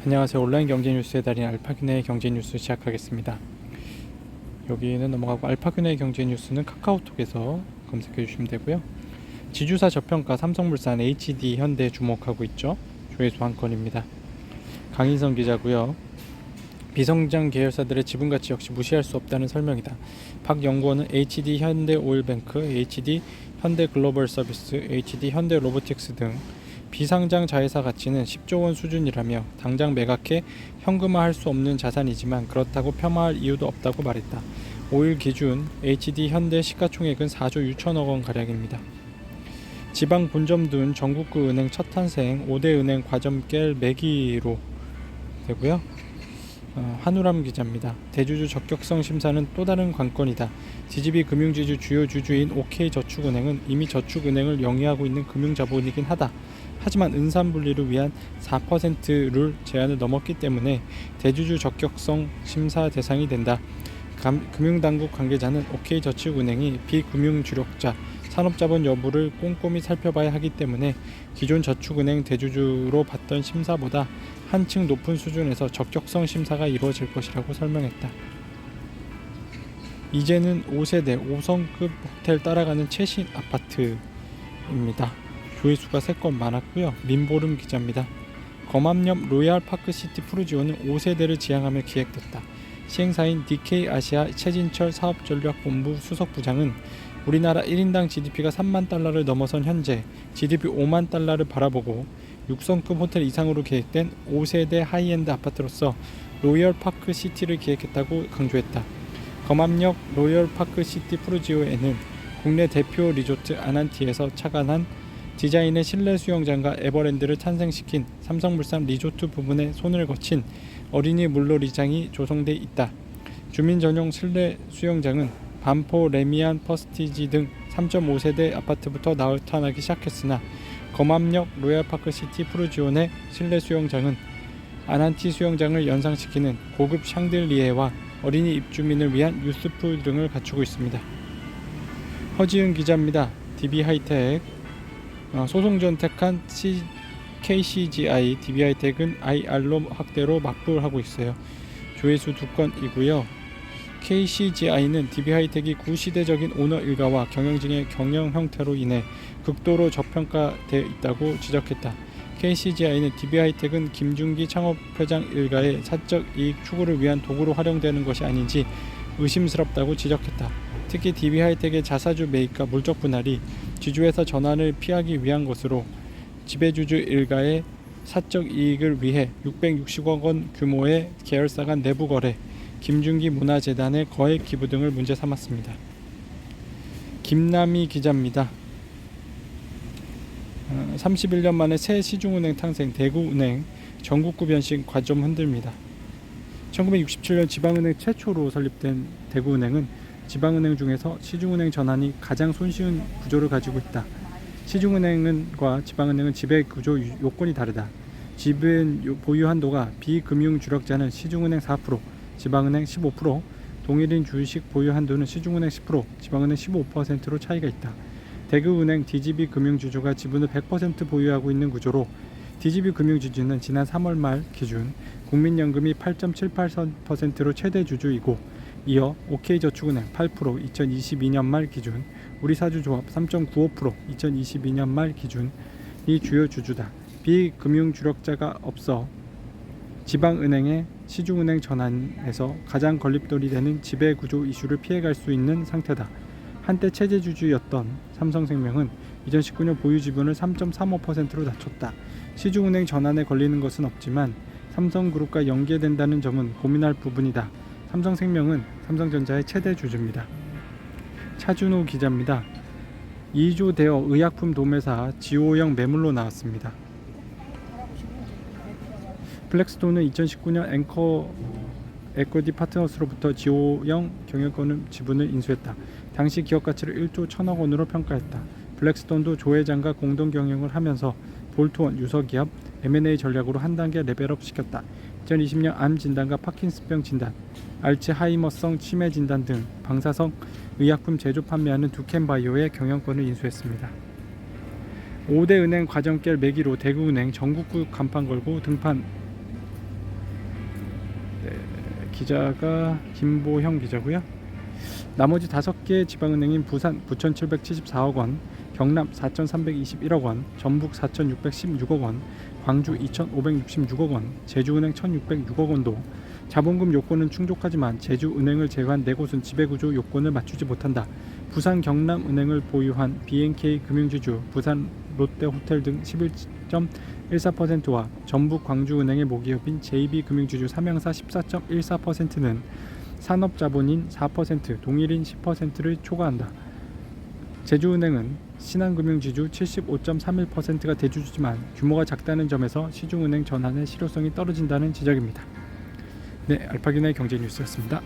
안녕하세요. 온라인 경제 뉴스의 달인 알파균의 경제 뉴스 시작하겠습니다. 여기는 넘어가고 알파균의 경제 뉴스는 카카오톡에서 검색해 주시면 되고요. 지주사 저평가 삼성물산, HD 현대 주목하고 있죠. 조회수 한 건입니다. 강인성 기자고요. 비성장 계열사들의 지분가치 역시 무시할 수 없다는 설명이다. 박 연구원은 HD 현대오일뱅크, HD 현대글로벌서비스, HD 현대로보틱스 등 비상장 자회사 가치는 10조 원 수준이라며 당장 매각해 현금화할 수 없는 자산이지만 그렇다고 폄하할 이유도 없다고 말했다. 5일 기준 HD 현대 시가총액은 4조 6천억 원 가량입니다. 지방 본점 둔 전국구 은행 첫 탄생, 5대 은행 과점 깰 매기로 되고요. 한우람 기자입니다. 대주주 적격성 심사는 또 다른 관건이다. DGB 금융지주 주요 주주인 OK저축은행은 이미 저축은행을 영위하고 있는 금융자본이긴 하다. 하지만 은산분리를 위한 4%룰 제한을 넘었기 때문에 대주주 적격성 심사 대상이 된다. 금융당국 관계자는 OK저축은행이 비금융주력자 산업자본 여부를 꼼꼼히 살펴봐야 하기 때문에 기존 저축은행 대주주로 받던 심사보다 한층 높은 수준에서 적격성 심사가 이루어질 것이라고 설명했다. 이제는 5세대 5성급 호텔 따라가는 최신 아파트입니다. 조회수가 3건 많았고요. 민보름 기자입니다. 검암역 로얄파크시티 푸르지오는 5세대를 지향하며 기획됐다. 시행사인 DK아시아 최진철 사업전략본부 수석부장은 우리나라 1인당 GDP가 3만 달러를 넘어선 현재 GDP 5만 달러를 바라보고 6성급 호텔 이상으로 계획된 5세대 하이엔드 아파트로서 로열파크시티를 기획했다고 강조했다. 검암역 로열파크시티 푸르지오에는 국내 대표 리조트 아난티에서 착안한 디자인의 실내 수영장과 에버랜드를 탄생시킨 삼성물산 리조트 부분에 손을 거친 어린이 물놀이장이 조성돼 있다. 주민 전용 실내 수영장은 반포, 레미안, 퍼스티지 등 3.5세대 아파트부터 나타나기 시작했으나 검암역 로얄파크시티 푸르지오 내 실내 수영장은 아난티 수영장을 연상시키는 고급 샹들리에와 어린이 입주민을 위한 유스풀 등을 갖추고 있습니다. 허지은 기자입니다. DB하이텍 소송 전택한 KCGI, DB하이텍은 IR로 확대로 맞불하고 있어요. 조회수 2건이고요. KCGI는 DB하이텍이 구시대적인 오너 일가와 경영진의 경영 형태로 인해 극도로 저평가되어 있다고 지적했다. KCGI는 DB하이텍은 김준기 창업회장 일가의 사적 이익 추구를 위한 도구로 활용되는 것이 아닌지 의심스럽다고 지적했다. 특히 DB하이텍의 자사주 매입과 물적 분할이 지주회사 전환을 피하기 위한 것으로 지배주주 일가의 사적 이익을 위해 660억 원 규모의 계열사 간 내부 거래, 김준기 문화재단의 거액 기부 등을 문제 삼았습니다. 김남희 기자입니다. 31년 만에 새 시중은행 탄생, 대구은행 전국구 변신 과점 흔듭니다. 1967년 지방은행 최초로 설립된 대구은행은 지방은행 중에서 시중은행 전환이 가장 손쉬운 구조를 가지고 있다. 시중은행과 지방은행은 지배 구조 요건이 다르다. 지분 보유 한도가 비금융주력자는 시중은행 4%, 지방은행 15%, 동일인 주식 보유 한도는 시중은행 10%, 지방은행 15%로 차이가 있다. 대구은행 DGB 금융주주가 지분을 100% 보유하고 있는 구조로 DGB 금융주주는 지난 3월 말 기준 국민연금이 8.78%로 최대 주주이고 이어 OK저축은행 8%, 2022년 말 기준 우리사주조합 3.95%, 2022년 말 기준이 주요 주주다. 비금융주력자가 없어 지방은행의 시중은행 전환에서 가장 걸림돌이 되는 지배구조 이슈를 피해갈 수 있는 상태다. 한때 체제주주였던 삼성생명은 2019년 보유 지분을 3.35%로 낮췄다. 시중은행 전환에 걸리는 것은 없지만 삼성그룹과 연계된다는 점은 고민할 부분이다. 삼성생명은 삼성전자의 최대 주주입니다. 차준호 기자입니다. 2조 대여 의약품 도매사 지오영 매물로 나왔습니다. 블랙스톤은 2019년 앵커 에쿼티 파트너스로부터 지오영 경영권 지분을 인수했다. 당시 기업 가치를 1조 1천억 원으로 평가했다. 블랙스톤도 조 회장과 공동 경영을 하면서 볼트온 유서기업 M&A 전략으로 한 단계 레벨업 시켰다. 2020년 암 진단과 파킨슨병 진단, 알츠하이머성 치매 진단 등 방사성 의약품 제조 판매하는 두캔바이오의 경영권을 인수했습니다. 5대 은행 과점 깰 매기로 대구은행 전국구 간판 걸고 등판 기자가 김보형 기자고요. 나머지 5개 지방은행인 부산 9,774억 원, 경남 4,321억 원, 전북 4,616억 원, 광주 2,566억 원, 제주은행 1,606억 원도 자본금 요건은 충족하지만 제주은행을 제외한 4곳은 지배구조 요건을 맞추지 못한다. 부산 경남은행을 보유한 BNK 금융지주, 부산 롯데호텔 등 11.14%와 전북 광주은행의 모기업인 JB금융지주 삼양사 14.14%는 산업자본인 4%, 동일인 10%를 초과한다. 제주은행은 신한금융지주 75.31%가 대주주지만 규모가 작다는 점에서 시중은행 전환의 실효성이 떨어진다는 지적입니다. 네, 알파기나의 경제뉴스였습니다.